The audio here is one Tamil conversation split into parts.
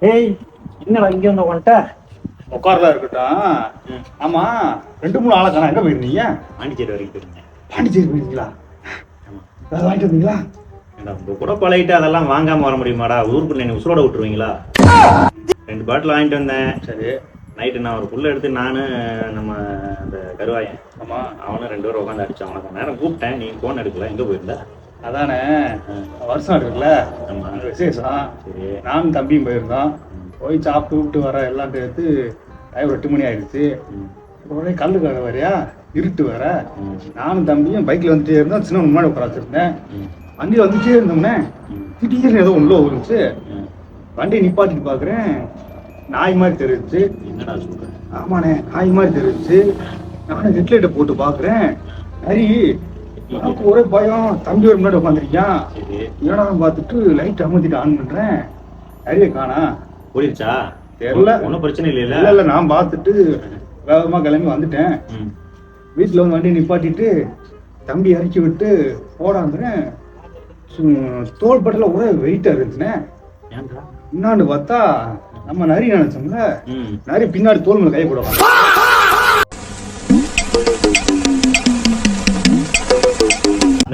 ஏய், என்னடா இங்க வந்து உன்ட்ட உட்கார்லாம் இருக்கட்டும். ஆமா, 2 3 ஆளை காணோம். எங்க போயிருந்தீங்க? பாண்டிச்சேரி வரைக்கும் போயிருந்தேன். பாண்டிச்சேரி போயிருந்தீங்களா? அதை வாங்கிட்டு வந்தீங்களா? உங்க கூட பழகிட்டு அதெல்லாம் வாங்காம வர முடியுமாடா? ஊருக்கு நீ உசுரோட விட்டுருவீங்களா? 2 பாட்டில் வாங்கிட்டு வந்தேன். சரி. நைட்டு நான் ஒரு புல்ல எடுத்து நானு நம்ம அந்த கருவாயன் ஆமா, அவனும் 2 பேரும் உட்காந்து அடிச்சான். உனக்கு நேரம் கூப்பிட்டேன், நீ போன் எடுக்கல. எங்க போயிருந்த? அதானே வருஷம் இருக்குல்ல, ஆமா. அந்த விசேஷம். சரி. நானும் தம்பியும் போயிருந்தோம். போய் சாப்பிட்டு விட்டு வர எல்லாம் சேர்த்து டைம் 8 மணி ஆயிடுச்சு. உடனே கல்லு கடை வரையா, இருட்டு வர. நானும் தம்பியும் பைக்ல வந்துட்டே இருந்தோம். சின்ன முன்னாடி உட்கார வச்சிருந்தேன். வண்டியில் வந்துட்டே இருந்தோம்னே திடீர்னு ஏதோ உள்ள இருந்துச்சு. வண்டியை நிப்பாட்டிட்டு பாக்குறேன், நாய் மாதிரி தெரிஞ்சிச்சு. என்னடா சொல்ற? ஆமாண்ணே, நாய் மாதிரி தெரிஞ்சிச்சு. நானும் ஹெட்லைட்டை போட்டு பாக்குறேன், நரி. எனக்கு ஒரே பயம். தம்பி ஒரு முன்னாடி உட்காந்துருக்கான். சரி. என்னடா பார்த்துட்டு லைட் அமர்த்திட்டு ஆன் பண்றேன், நிறைய காணா. ஓடிருச்சா? தெரியல. ஒன்றும் பிரச்சனை இல்லைல்ல? இல்ல நான் பார்த்துட்டு வேகமா கிளம்பி வந்துட்டேன். வீட்டுல வந்து வண்டியை நிப்பாட்டிட்டு தம்பி இறக்கி விட்டு போடாந்துறேன். தோள்பட்டில ஒரே வெயிட்டா இருந்துச்சுனே. என்னான்னு பார்த்தா நம்ம நரி நினைச்சோம்ல, நரி பின்னாடி தோல் மேல கை போடுவாங்க.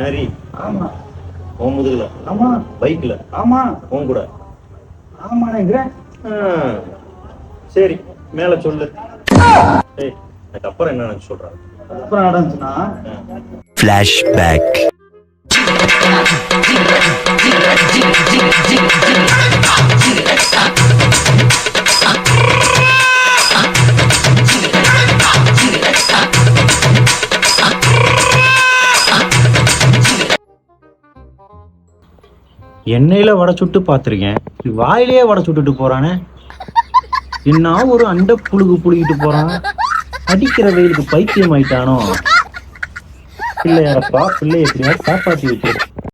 நரி? ஆமா. உன் முதுகுல? ஆமா. பைக்ல? ஆமா. உன் கூட? ஆமாண்ணேங்கிறேன். சரி, மேல சொல்லு. ஏய், அதுக்கப்புறம் என்ன நினைச்சு சொல்றாங்க? அப்புறம் நடந்துச்சுன்னா ஃபிளாஷ்பேக். எண்ணெயில வடை சுட்டு பார்த்துருக்கேன், வாயிலேயே வடை சுட்டுட்டு போறானே. என்ன ஒரு அண்ட புழுகு புழுகிட்டு போறான். அடிக்கிற வெயிலுக்கு பைத்தியம் ஆயிட்டானோ. பிள்ளையாரப்பா, பிள்ளை எப்படியா காப்பாற்றி வச்சிரு.